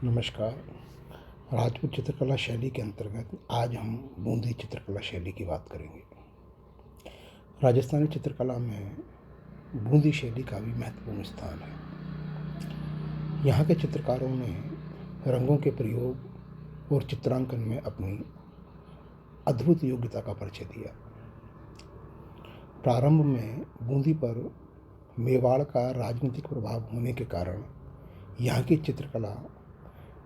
नमस्कार। राजपूत चित्रकला शैली के अंतर्गत आज हम बूंदी चित्रकला शैली की बात करेंगे। राजस्थानी चित्रकला में बूंदी शैली का भी महत्वपूर्ण स्थान है। यहाँ के चित्रकारों ने रंगों के प्रयोग और चित्रांकन में अपनी अद्भुत योग्यता का परिचय दिया। प्रारंभ में बूंदी पर मेवाड़ का राजनीतिक प्रभाव होने के कारण यहाँ की चित्रकला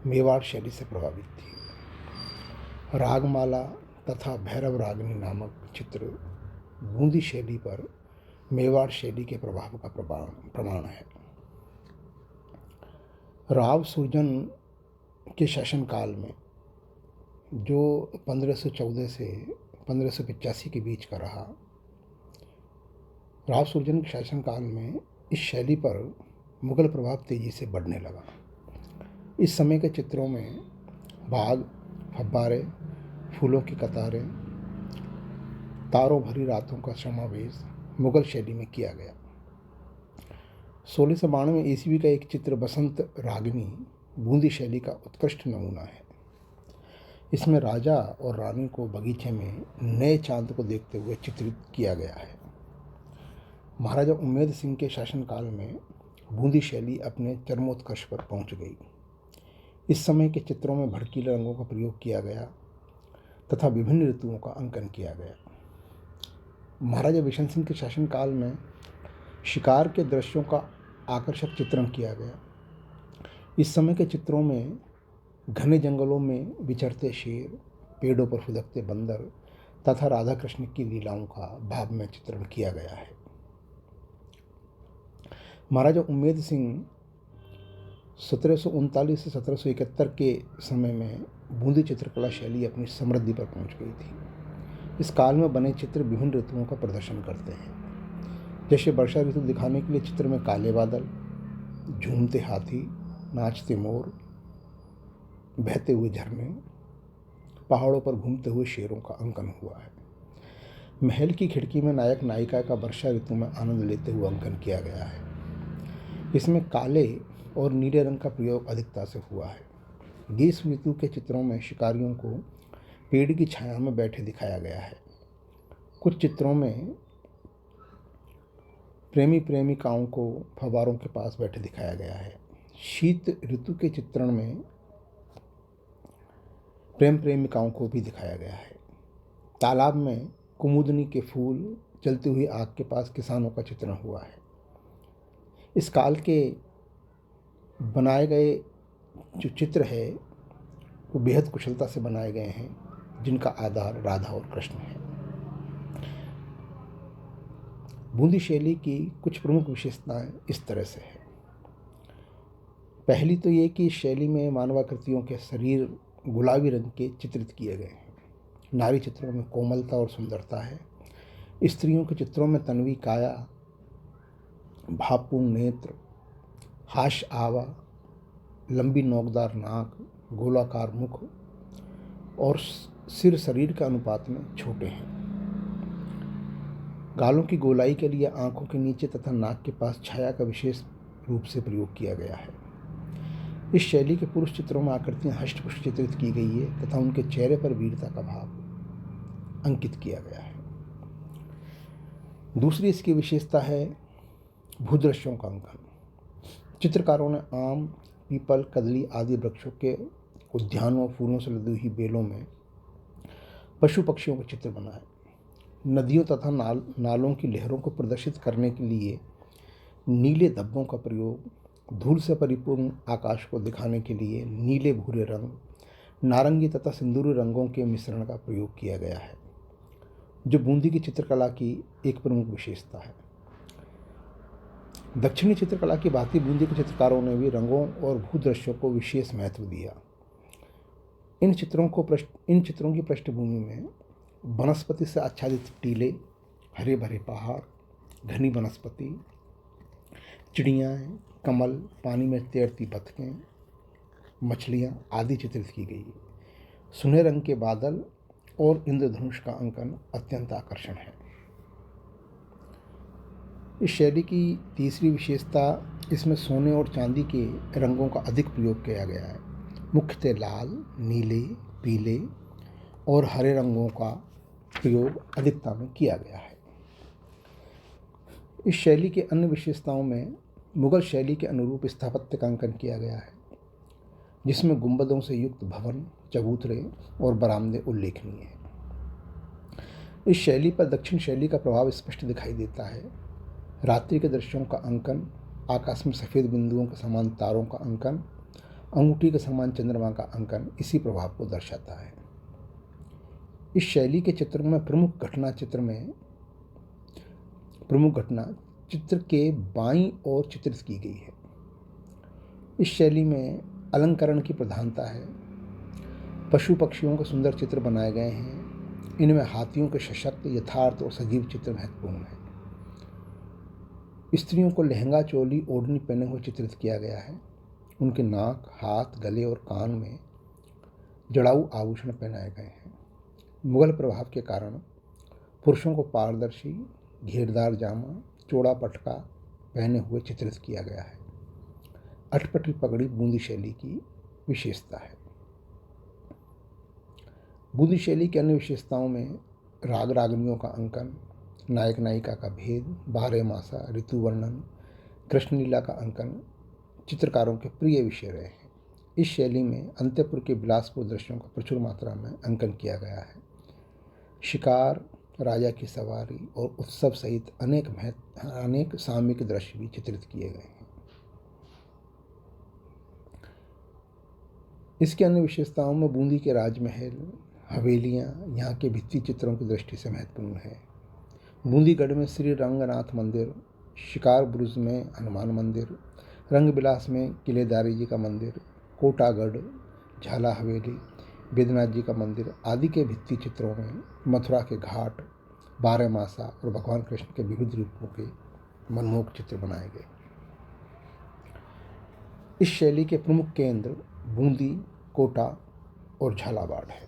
मेवाड़ शैली से प्रभावित थी। रागमाला तथा भैरव रागनी नामक चित्र बूंदी शैली पर मेवाड़ शैली के प्रभाव का प्रमाण है। राव सुरजन के शासनकाल में, जो 1514 से 1585 के बीच का रहा, राव सुरजन के शासनकाल में इस शैली पर मुगल प्रभाव तेजी से बढ़ने लगा। इस समय के चित्रों में बाग, फव्वारे, फूलों की कतारें, तारों भरी रातों का समावेश मुगल शैली में किया गया। 1692 ईस्वी का एक चित्र बसंत रागिनी बूंदी शैली का उत्कृष्ट नमूना है। इसमें राजा और रानी को बगीचे में नए चांद को देखते हुए चित्रित किया गया है। महाराजा उम्मेद सिंह के शासनकाल में बूंदी शैली अपने चरमोत्कर्ष पर पहुंच गई। इस समय के चित्रों में भड़कीले रंगों का प्रयोग किया गया तथा विभिन्न ऋतुओं का अंकन किया गया। महाराजा बिशन सिंह के शासनकाल में शिकार के दृश्यों का आकर्षक चित्रण किया गया। इस समय के चित्रों में घने जंगलों में विचरते शेर, पेड़ों पर फुदकते बंदर तथा राधा कृष्ण की लीलाओं का भाव में चित्रण किया गया है। महाराजा उम्मेद सिंह 1739 से 1771 के समय में बूंदी चित्रकला शैली अपनी समृद्धि पर पहुंच गई थी। इस काल में बने चित्र विभिन्न ऋतुओं का प्रदर्शन करते हैं। जैसे वर्षा ऋतु दिखाने के लिए चित्र में काले बादल, झूमते हाथी, नाचते मोर, बहते हुए झरने, पहाड़ों पर घूमते हुए शेरों का अंकन हुआ है। महल की खिड़की में नायक नायिका का वर्षा ऋतु में आनंद लेते हुए अंकन किया गया है। इसमें काले और नीले रंग का प्रयोग अधिकता से हुआ है। ग्रीष्म ऋतु के चित्रों में शिकारियों को पेड़ की छाया में बैठे दिखाया गया है। कुछ चित्रों में प्रेमी प्रेमिकाओं को फव्वारों के पास बैठे दिखाया गया है। शीत ऋतु के चित्रण में प्रेम प्रेमिकाओं को भी दिखाया गया है। तालाब में कुमुदनी के फूल, जलती हुई आग के पास किसानों का चित्रण हुआ है। इस काल के बनाए गए जो चित्र है वो बेहद कुशलता से बनाए गए हैं, जिनका आधार राधा और कृष्ण है। बूंदी शैली की कुछ प्रमुख विशेषताएं इस तरह से है। पहली तो ये कि इस शैली में मानवाकृतियों के शरीर गुलाबी रंग के चित्रित किए गए हैं। नारी चित्रों में कोमलता और सुंदरता है। स्त्रियों के चित्रों में तन्वी काया, भावपूर्ण नेत्र, हाश आवा, लंबी नोकदार नाक, गोलाकार मुख और सिर शरीर के अनुपात में छोटे हैं। गालों की गोलाई के लिए आंखों के नीचे तथा नाक के पास छाया का विशेष रूप से प्रयोग किया गया है। इस शैली के पुरुष चित्रों में आकृतियां हष्टपुष्ट चित्रित की गई है तथा उनके चेहरे पर वीरता का भाव अंकित किया गया है। दूसरी इसकी विशेषता है भूदृश्यों का अंकन। चित्रकारों ने आम, पीपल, कदली आदि वृक्षों के उद्यानों, फूलों से लदी हुई बेलों में पशु पक्षियों के चित्र बनाए। नदियों तथा नालों की लहरों को प्रदर्शित करने के लिए नीले धब्बों का प्रयोग, धूल से परिपूर्ण आकाश को दिखाने के लिए नीले भूरे रंग, नारंगी तथा सिंदूरी रंगों के मिश्रण का प्रयोग किया गया है, जो बूंदी की चित्रकला की एक प्रमुख विशेषता है। दक्षिणी चित्रकला की भांति बूंदी के चित्रकारों ने भी रंगों और भूदृश्यों को विशेष महत्व दिया। इन चित्रों की पृष्ठभूमि में वनस्पति से आच्छादित टीले, हरे भरे पहाड़, घनी वनस्पति, चिड़ियाँ, कमल, पानी में तैरती बतखें, मछलियाँ आदि चित्रित की गई। सुनहरे रंग के बादल और इंद्रधनुष का अंकन अत्यंत आकर्षण है। इस शैली की तीसरी विशेषता, इसमें सोने और चांदी के रंगों का अधिक प्रयोग किया गया है। मुख्यतः लाल, नीले, पीले और हरे रंगों का प्रयोग अधिकता में किया गया है। इस शैली के अन्य विशेषताओं में मुगल शैली के अनुरूप स्थापत्य का अंकन किया गया है, जिसमें गुंबदों से युक्त भवन, चबूतरे और बरामदे उल्लेखनीय हैं। इस शैली पर दक्षिण शैली का प्रभाव स्पष्ट दिखाई देता है। रात्रि के दृश्यों का अंकन, आकाश में सफ़ेद बिंदुओं के समान तारों का अंकन, अंगूठी के समान चंद्रमा का अंकन इसी प्रभाव को दर्शाता है। इस शैली के चित्र में प्रमुख घटना चित्र के बाईं ओर चित्रित की गई है। इस शैली में अलंकरण की प्रधानता है। पशु पक्षियों के सुंदर चित्र बनाए गए हैं। इनमें हाथियों के सशक्त, यथार्थ और सजीव चित्र महत्वपूर्ण हैं। स्त्रियों को लहंगा, चोली, ओढ़नी पहने हुए चित्रित किया गया है। उनके नाक, हाथ, गले और कान में जड़ाऊ आभूषण पहनाए गए हैं। मुगल प्रभाव के कारण पुरुषों को पारदर्शी, घेरदार जामा, चौड़ा पटका पहने हुए चित्रित किया गया है। अटपटी पगड़ी बूंदी शैली की विशेषता है। बूंदी शैली की अन्य विशेषताओं में राग रागनियों का अंकन, नायक नायिका का भेद, बारहमासा, ऋतु वर्णन, कृष्णलीला का अंकन चित्रकारों के प्रिय विषय रहे हैं। इस शैली में अंतःपुर के विलासपूर्ण दृश्यों का प्रचुर मात्रा में अंकन किया गया है। शिकार, राजा की सवारी और उत्सव सहित अनेक सामयिक दृश्य भी चित्रित किए गए हैं। इसके अन्य विशेषताओं में बूंदी के राजमहल, हवेलियाँ यहाँ के भित्ति चित्रों की दृष्टि से महत्वपूर्ण है। बूंदीगढ़ में श्री रंगनाथ मंदिर, शिकार बुरुज में हनुमान मंदिर, रंग बिलास में किलेदारी जी का मंदिर, कोटागढ़, झाला हवेली, बैद्यनाथ जी का मंदिर आदि के भित्ति चित्रों में मथुरा के घाट, बारहमासा और भगवान कृष्ण के विविध रूपों के मनमोहक चित्र बनाए गए। इस शैली के प्रमुख केंद्र बूंदी, कोटा और झालावाड़ है।